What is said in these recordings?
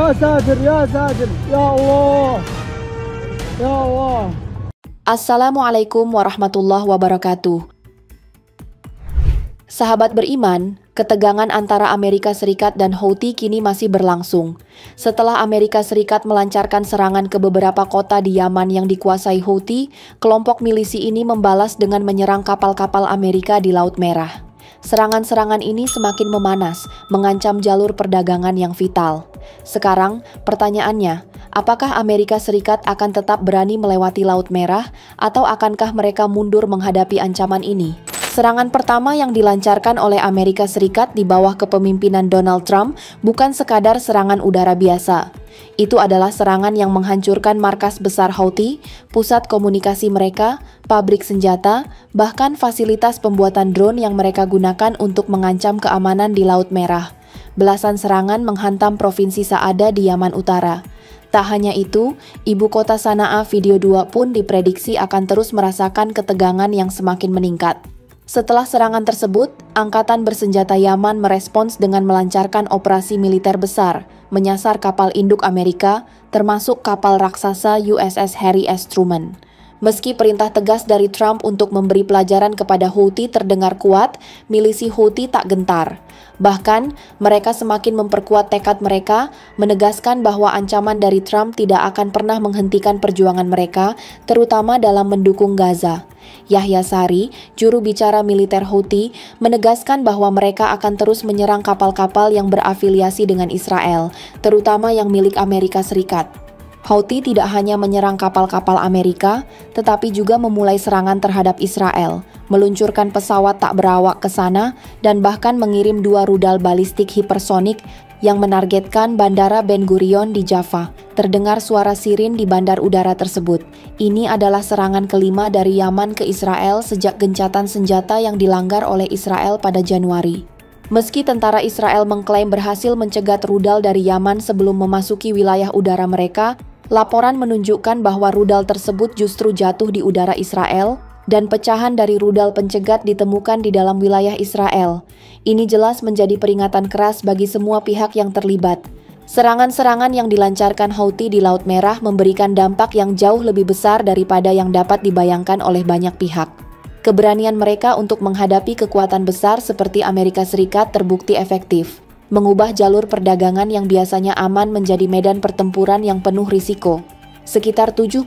Ya Satir, ya Satir, ya Allah, ya Allah. Assalamualaikum warahmatullahi wabarakatuh. Sahabat beriman, ketegangan antara Amerika Serikat dan Houthi kini masih berlangsung. Setelah Amerika Serikat melancarkan serangan ke beberapa kota di Yaman yang dikuasai Houthi, kelompok milisi ini membalas dengan menyerang kapal-kapal Amerika di Laut Merah. Serangan-serangan ini semakin memanas, mengancam jalur perdagangan yang vital. Sekarang, pertanyaannya, apakah Amerika Serikat akan tetap berani melewati Laut Merah, atau akankah mereka mundur menghadapi ancaman ini? Serangan pertama yang dilancarkan oleh Amerika Serikat di bawah kepemimpinan Donald Trump bukan sekadar serangan udara biasa. Itu adalah serangan yang menghancurkan markas besar Houthi, pusat komunikasi mereka, pabrik senjata, bahkan fasilitas pembuatan drone yang mereka gunakan untuk mengancam keamanan di Laut Merah. Belasan serangan menghantam provinsi Saada di Yaman Utara. Tak hanya itu, ibu kota Sanaa Video 2 pun diprediksi akan terus merasakan ketegangan yang semakin meningkat. Setelah serangan tersebut, Angkatan Bersenjata Yaman merespons dengan melancarkan operasi militer besar, menyasar kapal induk Amerika, termasuk kapal raksasa USS Harry S. Truman. Meski perintah tegas dari Trump untuk memberi pelajaran kepada Houthi terdengar kuat, milisi Houthi tak gentar. Bahkan, mereka semakin memperkuat tekad mereka, menegaskan bahwa ancaman dari Trump tidak akan pernah menghentikan perjuangan mereka, terutama dalam mendukung Gaza. Yahya Sari, juru bicara militer Houthi, menegaskan bahwa mereka akan terus menyerang kapal-kapal yang berafiliasi dengan Israel, terutama yang milik Amerika Serikat. Houthi tidak hanya menyerang kapal-kapal Amerika, tetapi juga memulai serangan terhadap Israel, meluncurkan pesawat tak berawak ke sana, dan bahkan mengirim 2 rudal balistik hipersonik yang menargetkan Bandara Ben Gurion di Jaffa. Terdengar suara sirin di bandar udara tersebut. Ini adalah serangan kelima dari Yaman ke Israel sejak gencatan senjata yang dilanggar oleh Israel pada Januari. Meski tentara Israel mengklaim berhasil mencegat rudal dari Yaman sebelum memasuki wilayah udara mereka, laporan menunjukkan bahwa rudal tersebut justru jatuh di udara Israel, dan pecahan dari rudal pencegat ditemukan di dalam wilayah Israel. Ini jelas menjadi peringatan keras bagi semua pihak yang terlibat. Serangan-serangan yang dilancarkan Houthi di Laut Merah memberikan dampak yang jauh lebih besar daripada yang dapat dibayangkan oleh banyak pihak. Keberanian mereka untuk menghadapi kekuatan besar seperti Amerika Serikat terbukti efektif, mengubah jalur perdagangan yang biasanya aman menjadi medan pertempuran yang penuh risiko. Sekitar 75%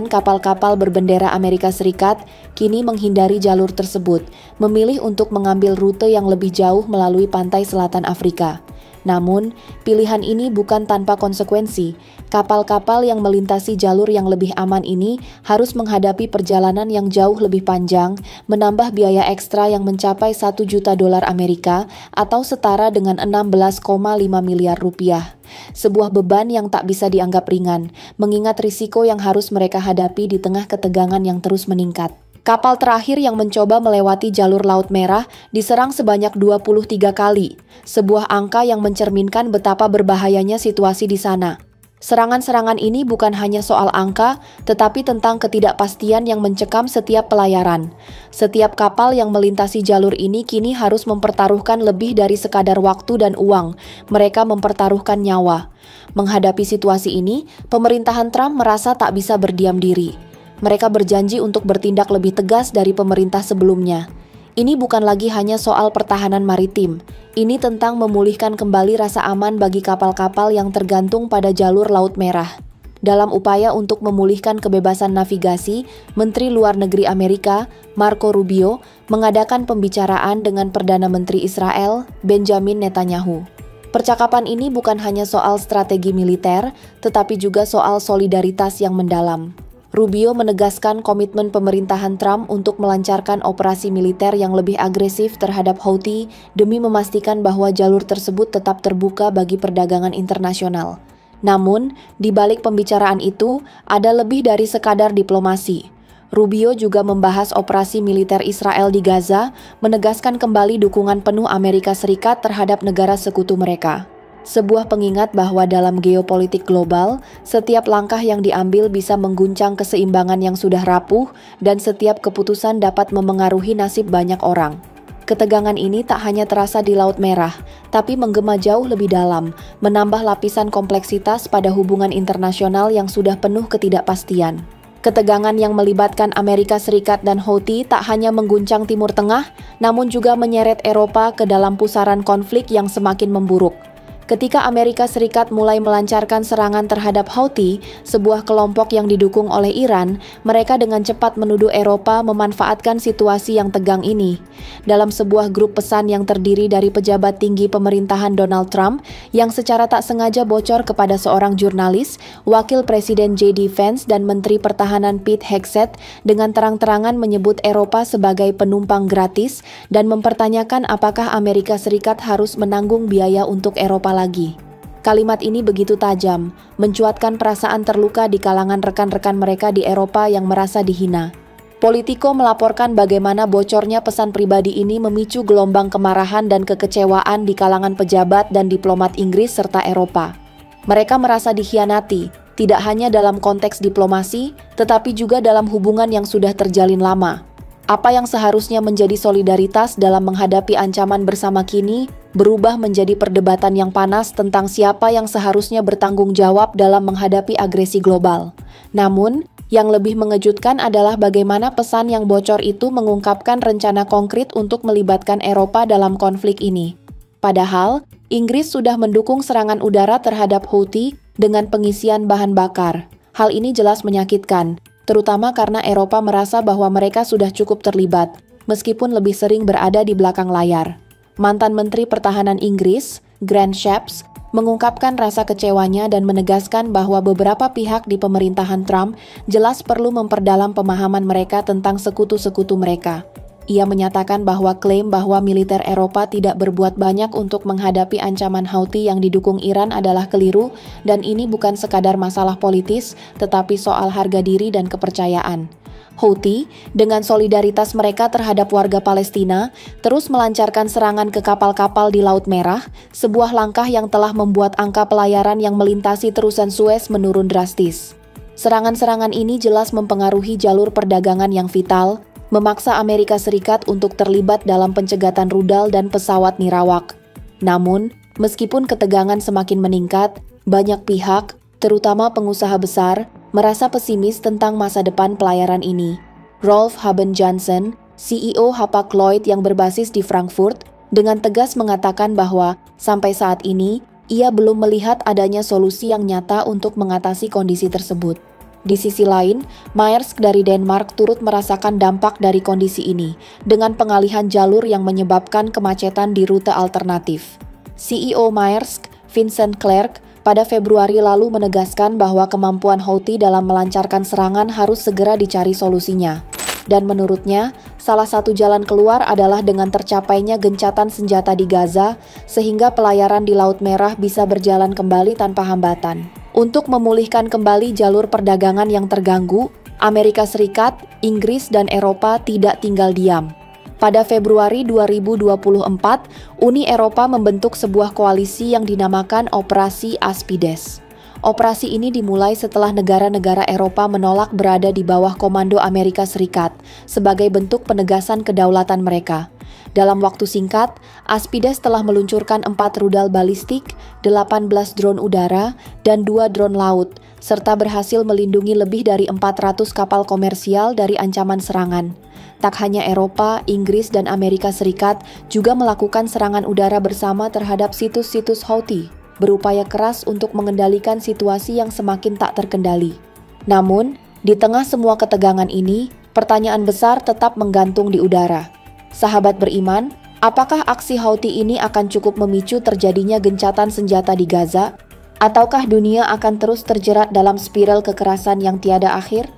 kapal-kapal berbendera Amerika Serikat kini menghindari jalur tersebut, memilih untuk mengambil rute yang lebih jauh melalui pantai selatan Afrika. Namun, pilihan ini bukan tanpa konsekuensi. Kapal-kapal yang melintasi jalur yang lebih aman ini harus menghadapi perjalanan yang jauh lebih panjang, menambah biaya ekstra yang mencapai 1 juta dolar Amerika atau setara dengan 16,5 miliar rupiah. Sebuah beban yang tak bisa dianggap ringan, mengingat risiko yang harus mereka hadapi di tengah ketegangan yang terus meningkat. Kapal terakhir yang mencoba melewati jalur Laut Merah diserang sebanyak 23 kali, sebuah angka yang mencerminkan betapa berbahayanya situasi di sana. Serangan-serangan ini bukan hanya soal angka, tetapi tentang ketidakpastian yang mencekam setiap pelayaran. Setiap kapal yang melintasi jalur ini kini harus mempertaruhkan lebih dari sekadar waktu dan uang. Mereka mempertaruhkan nyawa. Menghadapi situasi ini, pemerintahan Trump merasa tak bisa berdiam diri. Mereka berjanji untuk bertindak lebih tegas dari pemerintah sebelumnya. Ini bukan lagi hanya soal pertahanan maritim. Ini tentang memulihkan kembali rasa aman bagi kapal-kapal yang tergantung pada jalur Laut Merah. Dalam upaya untuk memulihkan kebebasan navigasi, Menteri Luar Negeri Amerika, Marco Rubio, mengadakan pembicaraan dengan Perdana Menteri Israel, Benjamin Netanyahu. Percakapan ini bukan hanya soal strategi militer, tetapi juga soal solidaritas yang mendalam. Rubio menegaskan komitmen pemerintahan Trump untuk melancarkan operasi militer yang lebih agresif terhadap Houthi demi memastikan bahwa jalur tersebut tetap terbuka bagi perdagangan internasional. Namun, di balik pembicaraan itu, ada lebih dari sekadar diplomasi. Rubio juga membahas operasi militer Israel di Gaza, menegaskan kembali dukungan penuh Amerika Serikat terhadap negara sekutu mereka. Sebuah pengingat bahwa dalam geopolitik global, setiap langkah yang diambil bisa mengguncang keseimbangan yang sudah rapuh dan setiap keputusan dapat memengaruhi nasib banyak orang. Ketegangan ini tak hanya terasa di Laut Merah, tapi menggema jauh lebih dalam, menambah lapisan kompleksitas pada hubungan internasional yang sudah penuh ketidakpastian. Ketegangan yang melibatkan Amerika Serikat dan Houthi tak hanya mengguncang Timur Tengah, namun juga menyeret Eropa ke dalam pusaran konflik yang semakin memburuk. Ketika Amerika Serikat mulai melancarkan serangan terhadap Houthi, sebuah kelompok yang didukung oleh Iran, mereka dengan cepat menuduh Eropa memanfaatkan situasi yang tegang ini. Dalam sebuah grup pesan yang terdiri dari pejabat tinggi pemerintahan Donald Trump, yang secara tak sengaja bocor kepada seorang jurnalis, Wakil Presiden J.D. Vance dan Menteri Pertahanan Pete Hegseth dengan terang-terangan menyebut Eropa sebagai penumpang gratis dan mempertanyakan apakah Amerika Serikat harus menanggung biaya untuk Eropa lagi. Kalimat ini begitu tajam, mencuatkan perasaan terluka di kalangan rekan-rekan mereka di Eropa yang merasa dihina. Politico melaporkan bagaimana bocornya pesan pribadi ini memicu gelombang kemarahan dan kekecewaan di kalangan pejabat dan diplomat Inggris serta Eropa. Mereka merasa dikhianati, tidak hanya dalam konteks diplomasi, tetapi juga dalam hubungan yang sudah terjalin lama. Apa yang seharusnya menjadi solidaritas dalam menghadapi ancaman bersama kini berubah menjadi perdebatan yang panas tentang siapa yang seharusnya bertanggung jawab dalam menghadapi agresi global. Namun, yang lebih mengejutkan adalah bagaimana pesan yang bocor itu mengungkapkan rencana konkret untuk melibatkan Eropa dalam konflik ini. Padahal, Inggris sudah mendukung serangan udara terhadap Houthi dengan pengisian bahan bakar. Hal ini jelas menyakitkan, terutama karena Eropa merasa bahwa mereka sudah cukup terlibat, meskipun lebih sering berada di belakang layar. Mantan Menteri Pertahanan Inggris, Grant Shapps, mengungkapkan rasa kecewanya dan menegaskan bahwa beberapa pihak di pemerintahan Trump jelas perlu memperdalam pemahaman mereka tentang sekutu-sekutu mereka. Ia menyatakan bahwa klaim bahwa militer Eropa tidak berbuat banyak untuk menghadapi ancaman Houthi yang didukung Iran adalah keliru dan ini bukan sekadar masalah politis, tetapi soal harga diri dan kepercayaan. Houthi, dengan solidaritas mereka terhadap warga Palestina, terus melancarkan serangan ke kapal-kapal di Laut Merah, sebuah langkah yang telah membuat angka pelayaran yang melintasi terusan Suez menurun drastis. Serangan-serangan ini jelas mempengaruhi jalur perdagangan yang vital, memaksa Amerika Serikat untuk terlibat dalam pencegatan rudal dan pesawat nirawak. Namun, meskipun ketegangan semakin meningkat, banyak pihak, terutama pengusaha besar, merasa pesimis tentang masa depan pelayaran ini. Rolf Haben Jansen, CEO Hapag-Lloyd yang berbasis di Frankfurt, dengan tegas mengatakan bahwa sampai saat ini, ia belum melihat adanya solusi yang nyata untuk mengatasi kondisi tersebut. Di sisi lain, Maersk dari Denmark turut merasakan dampak dari kondisi ini, dengan pengalihan jalur yang menyebabkan kemacetan di rute alternatif. CEO Maersk, Vincent Clerc, pada Februari lalu menegaskan bahwa kemampuan Houthi dalam melancarkan serangan harus segera dicari solusinya. Dan menurutnya, salah satu jalan keluar adalah dengan tercapainya gencatan senjata di Gaza, sehingga pelayaran di Laut Merah bisa berjalan kembali tanpa hambatan. Untuk memulihkan kembali jalur perdagangan yang terganggu, Amerika Serikat, Inggris, dan Eropa tidak tinggal diam. Pada Februari 2024, Uni Eropa membentuk sebuah koalisi yang dinamakan Operasi Aspides. Operasi ini dimulai setelah negara-negara Eropa menolak berada di bawah komando Amerika Serikat sebagai bentuk penegasan kedaulatan mereka. Dalam waktu singkat, Aspides telah meluncurkan 4 rudal balistik, 18 drone udara, dan 2 drone laut, serta berhasil melindungi lebih dari 400 kapal komersial dari ancaman serangan. Tak hanya Eropa, Inggris, dan Amerika Serikat juga melakukan serangan udara bersama terhadap situs-situs Houthi, berupaya keras untuk mengendalikan situasi yang semakin tak terkendali. Namun, di tengah semua ketegangan ini, pertanyaan besar tetap menggantung di udara. Sahabat beriman, apakah aksi Houthi ini akan cukup memicu terjadinya gencatan senjata di Gaza? Ataukah dunia akan terus terjerat dalam spiral kekerasan yang tiada akhir?